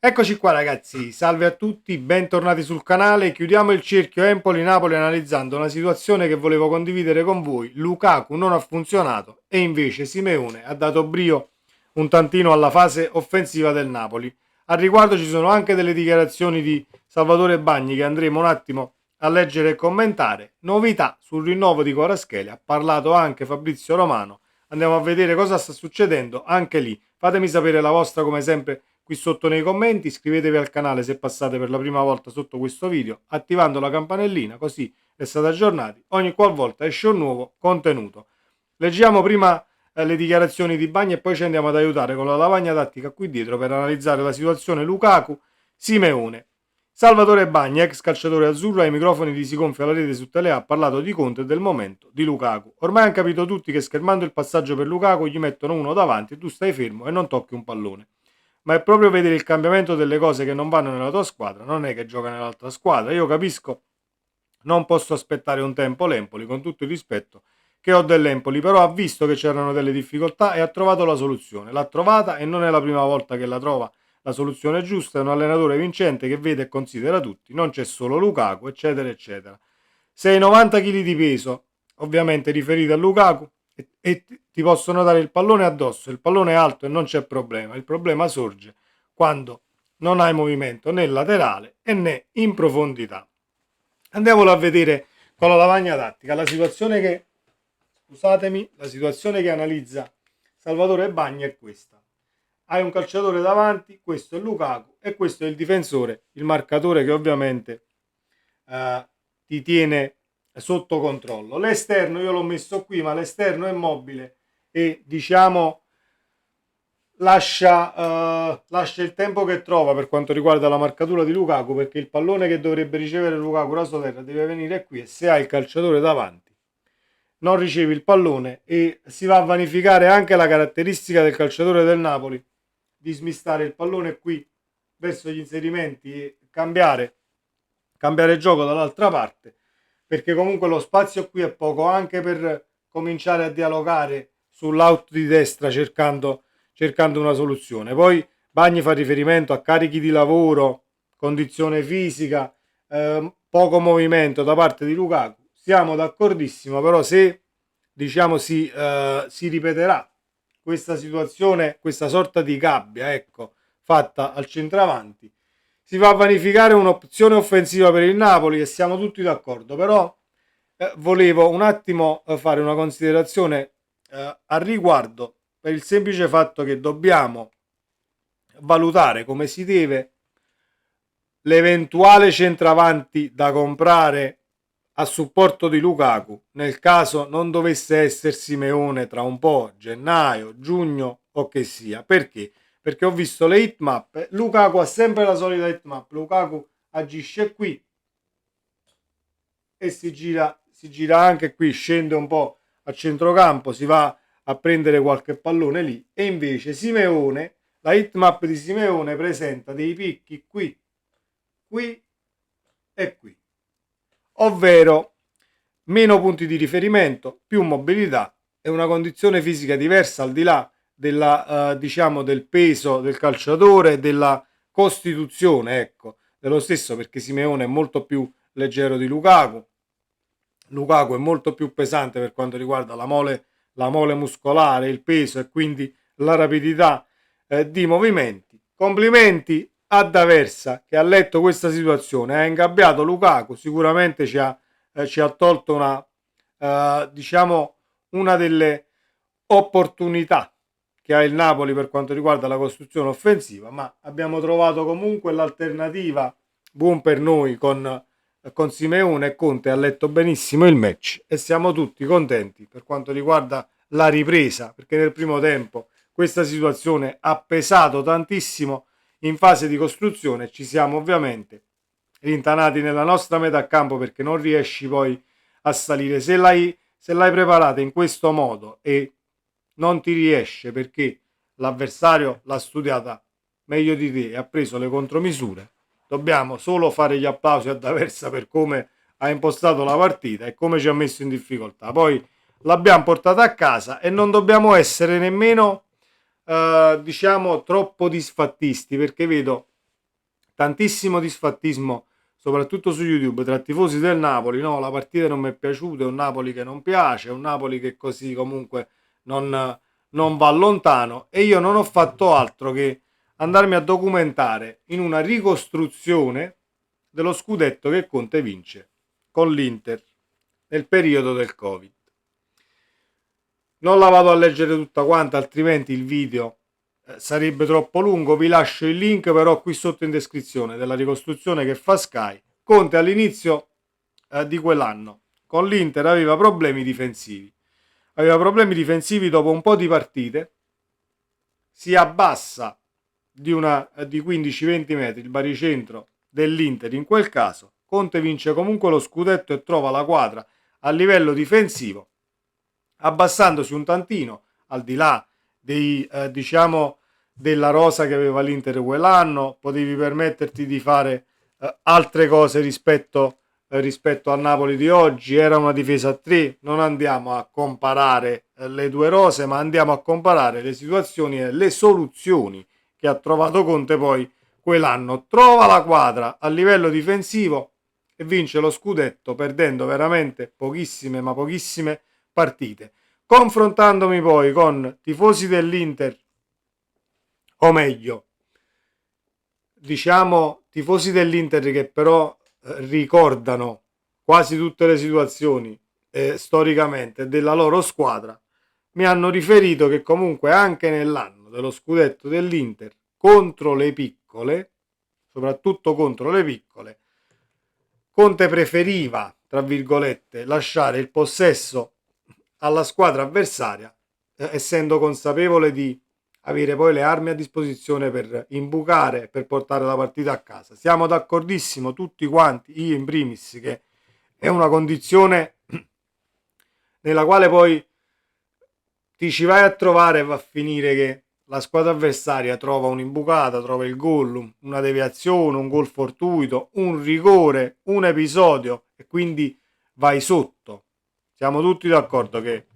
Eccoci qua ragazzi, salve a tutti, bentornati sul canale. Chiudiamo il cerchio Empoli-Napoli analizzando una situazione che volevo condividere con voi. Lukaku non ha funzionato e invece Simeone ha dato brio un tantino alla fase offensiva del Napoli. Al riguardo ci sono anche delle dichiarazioni di Salvatore Bagni che andremo un attimo a leggere e commentare. Novità sul rinnovo di Kvaratskhelia, ha parlato anche Fabrizio Romano. Andiamo a vedere cosa sta succedendo anche lì. Fatemi sapere la vostra come sempre qui sotto nei commenti, iscrivetevi al canale se passate per la prima volta sotto questo video, attivando la campanellina così restate aggiornati ogni qualvolta esce un nuovo contenuto. Leggiamo prima le dichiarazioni di Bagni e poi ci andiamo ad aiutare con la lavagna tattica qui dietro per analizzare la situazione Lukaku-Simeone. Salvatore Bagni, ex calciatore azzurro, ai microfoni di Si gonfia la rete su Telea, ha parlato di Conte e del momento di Lukaku. Ormai hanno capito tutti che schermando il passaggio per Lukaku gli mettono uno davanti e tu stai fermo e non tocchi un pallone. Ma è proprio vedere il cambiamento delle cose che non vanno nella tua squadra, non è che gioca nell'altra squadra. Io capisco, non posso aspettare un tempo l'Empoli, con tutto il rispetto che ho dell'Empoli, però ha visto che c'erano delle difficoltà e ha trovato la soluzione. L'ha trovata e non è la prima volta che la trova la soluzione giusta, è un allenatore vincente che vede e considera tutti, non c'è solo Lukaku, eccetera, eccetera. Se hai 90 kg di peso, ovviamente riferito a Lukaku, e ti possono dare il pallone addosso, il pallone è alto e non c'è problema, il problema sorge quando non hai movimento né laterale e né in profondità. Andiamolo a vedere con la lavagna tattica, la situazione che analizza Salvatore Bagni è questa. Hai un calciatore davanti, questo è Lukaku e questo è il difensore, il marcatore che ovviamente ti tiene sotto controllo. L'esterno io l'ho messo qui, ma l'esterno è mobile e diciamo lascia il tempo che trova per quanto riguarda la marcatura di Lukaku, perché il pallone che dovrebbe ricevere Lukaku rasoterra deve venire qui e se hai il calciatore davanti non ricevi il pallone e si va a vanificare anche la caratteristica del calciatore del Napoli di smistare il pallone qui verso gli inserimenti e cambiare gioco dall'altra parte, perché comunque lo spazio qui è poco anche per cominciare a dialogare sull'out di destra cercando una soluzione. Poi Bagni fa riferimento a carichi di lavoro, condizione fisica, poco movimento da parte di Lukaku. Siamo d'accordissimo, però se diciamo si ripeterà questa situazione, questa sorta di gabbia, ecco, fatta al centravanti, si va a vanificare un'opzione offensiva per il Napoli e siamo tutti d'accordo, però volevo un attimo fare una considerazione al riguardo per il semplice fatto che dobbiamo valutare come si deve l'eventuale centravanti da comprare a supporto di Lukaku nel caso non dovesse essere Simeone tra un po', gennaio, giugno o che sia. Perché? Perché ho visto le hitmap, Lukaku ha sempre la solita hitmap, Lukaku agisce qui e si gira anche qui, scende un po' a centrocampo, si va a prendere qualche pallone lì e invece Simeone, la hitmap di Simeone presenta dei picchi qui, qui e qui, ovvero meno punti di riferimento, più mobilità e una condizione fisica diversa al di là diciamo del peso del calciatore, della costituzione, ecco, dello stesso, perché Simeone è molto più leggero di Lukaku. Lukaku è molto più pesante per quanto riguarda la mole muscolare, il peso e quindi la rapidità di movimenti. Complimenti a D'Aversa che ha letto questa situazione, ha ingabbiato Lukaku, sicuramente ci ha tolto diciamo una delle opportunità che ha il Napoli per quanto riguarda la costruzione offensiva, ma abbiamo trovato comunque l'alternativa, buon per noi, con Simeone e Conte ha letto benissimo il match e siamo tutti contenti per quanto riguarda la ripresa, perché nel primo tempo questa situazione ha pesato tantissimo in fase di costruzione, ci siamo ovviamente rintanati nella nostra metà campo perché non riesci poi a salire. Se l'hai preparata in questo modo e non ti riesce perché l'avversario l'ha studiata meglio di te e ha preso le contromisure, dobbiamo solo fare gli applausi a D'Aversa per come ha impostato la partita e come ci ha messo in difficoltà. Poi l'abbiamo portata a casa e non dobbiamo essere nemmeno diciamo troppo disfattisti, perché vedo tantissimo disfattismo, soprattutto su YouTube, tra tifosi del Napoli. No, la partita non mi è piaciuta, è un Napoli che non piace, è un Napoli che così comunque non va lontano, e io non ho fatto altro che andarmi a documentare in una ricostruzione dello scudetto che Conte vince con l'Inter nel periodo del Covid. Non la vado a leggere tutta quanta, altrimenti il video sarebbe troppo lungo. Vi lascio il link però qui sotto in descrizione della ricostruzione che fa Sky. Conte all'inizio di quell'anno con l'Inter aveva problemi difensivi. Dopo un po' di partite si abbassa di 15-20 metri il baricentro dell'Inter in quel caso. Conte vince comunque lo scudetto e trova la quadra a livello difensivo, abbassandosi un tantino al di là della rosa che aveva l'Inter quell'anno. Potevi permetterti di fare altre cose rispetto al Napoli di oggi. Era una difesa a 3, non andiamo a comparare le due rose, ma andiamo a comparare le situazioni e le soluzioni che ha trovato Conte poi quell'anno. Trova la quadra a livello difensivo e vince lo scudetto perdendo veramente pochissime partite, confrontandomi poi con tifosi dell'Inter, o meglio tifosi dell'Inter che però ricordano quasi tutte le situazioni storicamente della loro squadra. Mi hanno riferito che comunque anche nell'anno dello scudetto dell'Inter contro le piccole, soprattutto contro le piccole, Conte preferiva, tra virgolette, lasciare il possesso alla squadra avversaria, essendo consapevole di avere poi le armi a disposizione per imbucare, per portare la partita a casa. Siamo d'accordissimo tutti quanti, io in primis, che è una condizione nella quale poi ti ci vai a trovare e va a finire che la squadra avversaria trova un'imbucata, trova il gol, una deviazione, un gol fortuito, un rigore, un episodio e quindi vai sotto. Siamo tutti d'accordo che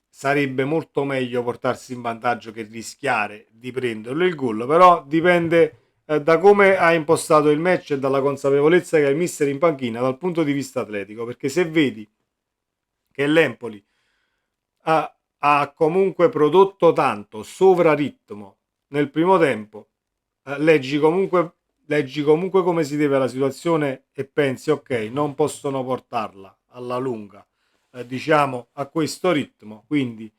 sarebbe molto meglio portarsi in vantaggio che rischiare di prenderlo il gol, però dipende da come ha impostato il match e dalla consapevolezza che ha il mister in panchina dal punto di vista atletico, perché se vedi che l'Empoli ha comunque prodotto tanto sovraritmo nel primo tempo, leggi comunque come si deve la situazione e pensi ok, non possono portarla alla lunga a questo ritmo, quindi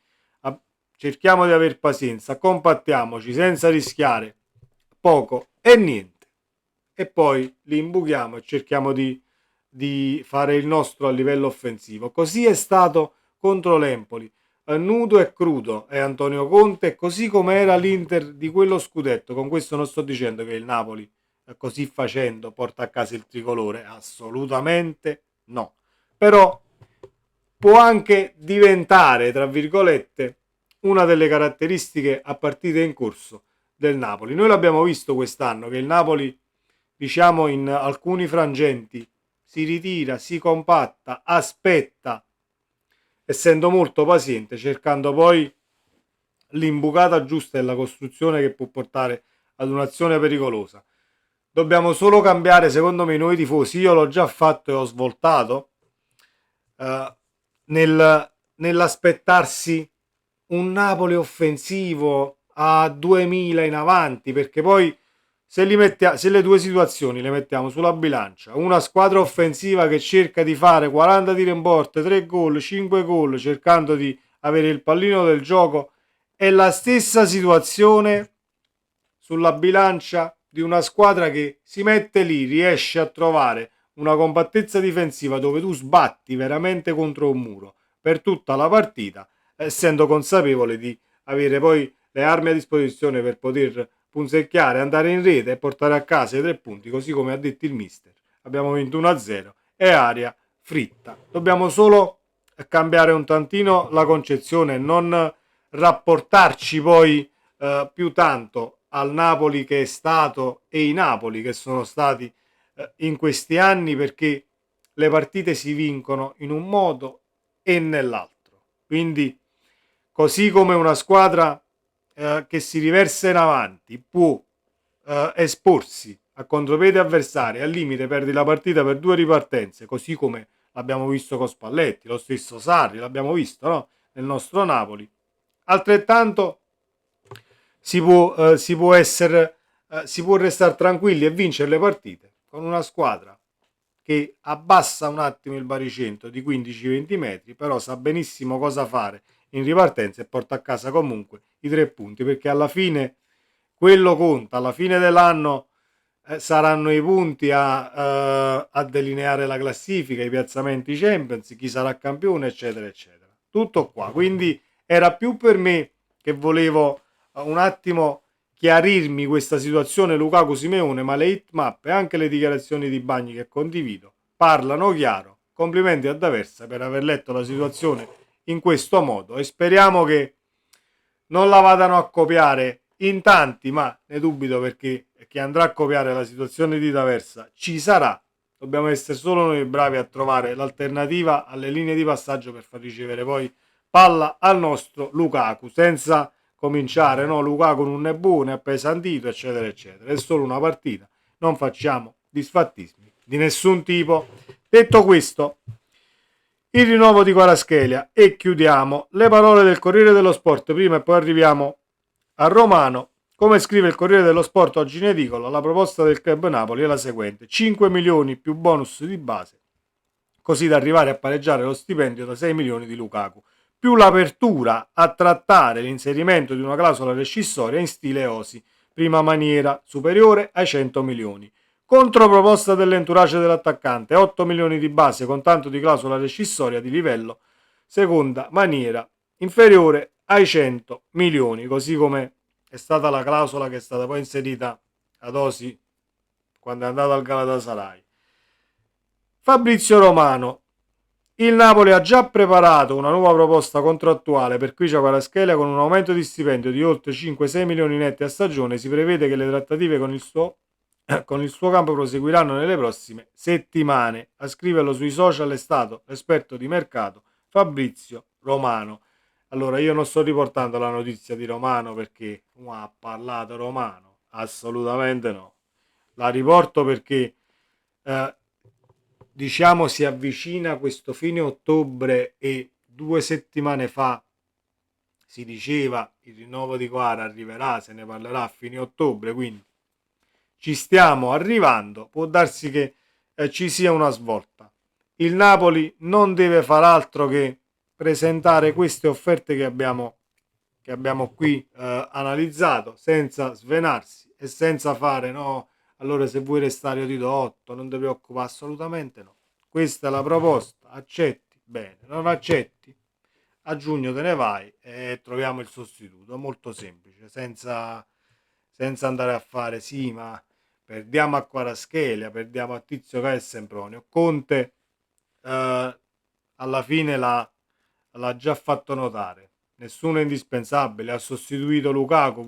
cerchiamo di aver pazienza, compattiamoci senza rischiare poco e niente, e poi li imbuchiamo e cerchiamo di fare il nostro a livello offensivo. Così è stato contro l'Empoli, nudo e crudo è Antonio Conte, così come era l'Inter di quello scudetto. Con questo non sto dicendo che il Napoli così facendo porta a casa il tricolore, assolutamente no, però può anche diventare, tra virgolette, una delle caratteristiche a partite in corso del Napoli. Noi l'abbiamo visto quest'anno che il Napoli, in alcuni frangenti si ritira, si compatta, aspetta, essendo molto paziente, cercando poi l'imbucata giusta e la costruzione che può portare ad un'azione pericolosa. Dobbiamo solo cambiare, secondo me, noi tifosi. Io l'ho già fatto e ho svoltato nell'aspettarsi un Napoli offensivo a 2000 in avanti, perché poi se le due situazioni le mettiamo sulla bilancia, una squadra offensiva che cerca di fare 40 tiri in porta, 3 gol, 5 gol, cercando di avere il pallino del gioco, è la stessa situazione sulla bilancia di una squadra che si mette lì, riesce a trovare una compattezza difensiva dove tu sbatti veramente contro un muro per tutta la partita, essendo consapevole di avere poi le armi a disposizione per poter punzecchiare, andare in rete e portare a casa i 3 punti, così come ha detto il mister. Abbiamo vinto 1-0 e aria fritta. Dobbiamo solo cambiare un tantino la concezione, non rapportarci poi più tanto al Napoli che è stato e i Napoli che sono stati in questi anni, perché le partite si vincono in un modo e nell'altro. Quindi, così come una squadra che si riversa in avanti può esporsi a contropiede avversario, al limite perdi la partita per 2 ripartenze, così come l'abbiamo visto con Spalletti, lo stesso Sarri, l'abbiamo visto, no? Nel nostro Napoli. Altrettanto si può restare tranquilli e vincere le partite con una squadra che abbassa un attimo il baricentro di 15-20 metri, però sa benissimo cosa fare in ripartenza e porta a casa comunque i 3 punti, perché alla fine quello conta, alla fine dell'anno saranno i punti a delineare la classifica, i piazzamenti Champions, chi sarà campione, eccetera, eccetera. Tutto qua, quindi era più per me che volevo un attimo chiarirmi questa situazione Lukaku-Simeone, ma le hitmap e anche le dichiarazioni di Bagni che condivido parlano chiaro. Complimenti a D'Aversa per aver letto la situazione in questo modo e speriamo che non la vadano a copiare in tanti, ma ne dubito perché chi andrà a copiare la situazione di D'Aversa ci sarà. Dobbiamo essere solo noi bravi a trovare l'alternativa alle linee di passaggio per far ricevere poi palla al nostro Lukaku, senza cominciare, no, Lukaku non è buono, è appesantito, eccetera, eccetera. È solo una partita, non facciamo disfattismi di nessun tipo. Detto questo, il rinnovo di Kvaratskhelia e chiudiamo le parole del Corriere dello Sport prima e poi arriviamo a Romano. Come scrive il Corriere dello Sport oggi in edicola, la proposta del Club Napoli è la seguente: 5 milioni più bonus di base, così da arrivare a pareggiare lo stipendio da 6 milioni di Lukaku, più l'apertura a trattare l'inserimento di una clausola rescissoria in stile Osi, prima maniera, superiore ai 100 milioni. Controproposta dell'entourage dell'attaccante, 8 milioni di base con tanto di clausola rescissoria di livello, seconda maniera, inferiore ai 100 milioni, così come è stata la clausola che è stata poi inserita ad Osi quando è andato al Galatasaray. Fabrizio Romano: il Napoli ha già preparato una nuova proposta contrattuale per Khvicha Kvaratskhelia con un aumento di stipendio di oltre 5-6 milioni netti a stagione. Si prevede che le trattative con il suo campo proseguiranno nelle prossime settimane. A scriverlo sui social è stato l'esperto di mercato Fabrizio Romano. Allora, io non sto riportando la notizia di Romano perché ha parlato Romano, assolutamente no. La riporto perché diciamo si avvicina questo fine ottobre e 2 settimane fa si diceva il rinnovo di Kvara arriverà, se ne parlerà a fine ottobre, quindi ci stiamo arrivando, può darsi che ci sia una svolta. Il Napoli non deve far altro che presentare queste offerte che abbiamo qui analizzato, senza svenarsi e senza fare no, allora se vuoi restare io ti do 8, non ti preoccupare, assolutamente no. Questa è la proposta, accetti? Bene, non accetti? A giugno te ne vai e troviamo il sostituto, molto semplice, senza andare a fare sì, ma perdiamo a Kvaratskhelia, perdiamo a Tizio Caio e Sempronio. Conte alla fine l'ha già fatto notare, nessuno è indispensabile, ha sostituito Lukaku.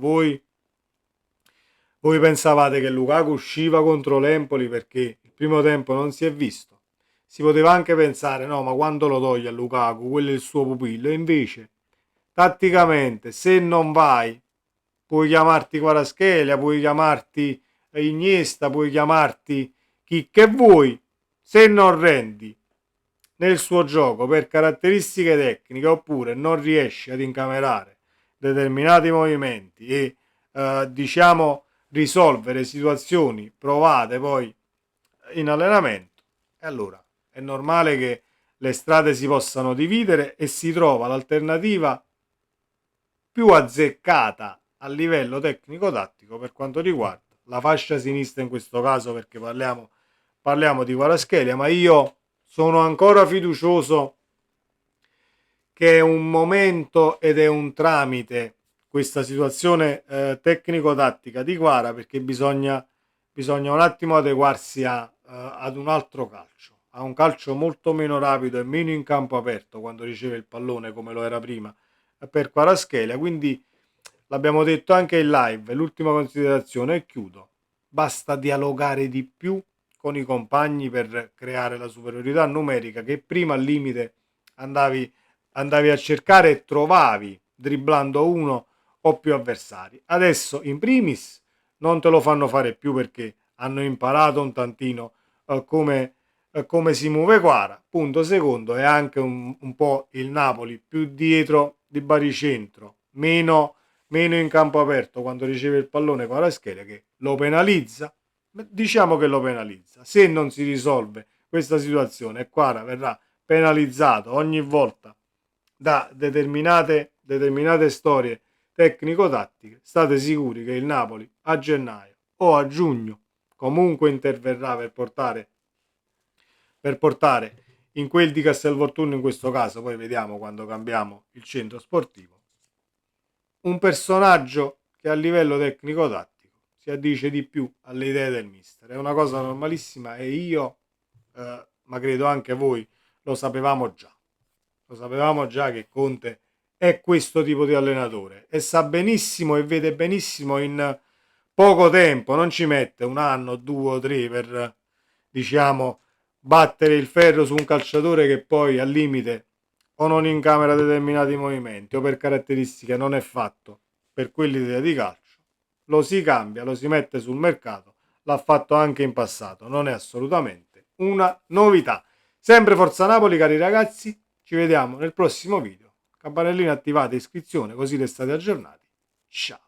Voi pensavate che Lukaku usciva contro l'Empoli perché il primo tempo non si è visto. Si poteva anche pensare, no, ma quando lo toglie a Lukaku, quello è il suo pupillo. E invece, tatticamente, se non vai, puoi chiamarti Kvaratskhelia, puoi chiamarti Iniesta, puoi chiamarti chi che vuoi. Se non rendi nel suo gioco per caratteristiche tecniche oppure non riesci ad incamerare determinati movimenti e diciamo risolvere situazioni provate poi in allenamento, e allora è normale che le strade si possano dividere e si trova l'alternativa più azzeccata a livello tecnico-tattico per quanto riguarda la fascia sinistra in questo caso, perché parliamo di Kvaratskhelia, ma io sono ancora fiducioso che è un momento ed è un tramite questa situazione tecnico-tattica di Kvara, perché bisogna un attimo adeguarsi ad un altro calcio, a un calcio molto meno rapido e meno in campo aperto quando riceve il pallone come lo era prima per Kvaratskhelia. Quindi l'abbiamo detto anche in live, l'ultima considerazione e chiudo: basta dialogare di più con i compagni per creare la superiorità numerica che prima al limite andavi a cercare e trovavi dribblando uno o più avversari. Adesso in primis non te lo fanno fare più perché hanno imparato un tantino come si muove Quara. Punto secondo è anche un po' il Napoli più dietro di baricentro, meno in campo aperto quando riceve il pallone Kvaratskhelia, che lo penalizza. Diciamo che lo penalizza. Se non si risolve questa situazione e Quara verrà penalizzato ogni volta da determinate storie tecnico-tattiche, state sicuri che il Napoli a gennaio o a giugno comunque interverrà per portare in quel di Castelvolturno, in questo caso, poi vediamo quando cambiamo il centro sportivo, un personaggio che a livello tecnico-tattico si addice di più alle idee del mister. È una cosa normalissima e io, ma credo anche voi, lo sapevamo già. Lo sapevamo già che Conte è questo tipo di allenatore e sa benissimo e vede benissimo in poco tempo, non ci mette un anno, 2 o 3 per, diciamo, battere il ferro su un calciatore che poi al limite o non incamera determinati movimenti o per caratteristiche non è fatto per quell'idea di calcio. Lo si cambia, lo si mette sul mercato, l'ha fatto anche in passato, non è assolutamente una novità. Sempre Forza Napoli, cari ragazzi, ci vediamo nel prossimo video. Campanellina attivate, iscrizione, così restate aggiornati. Ciao!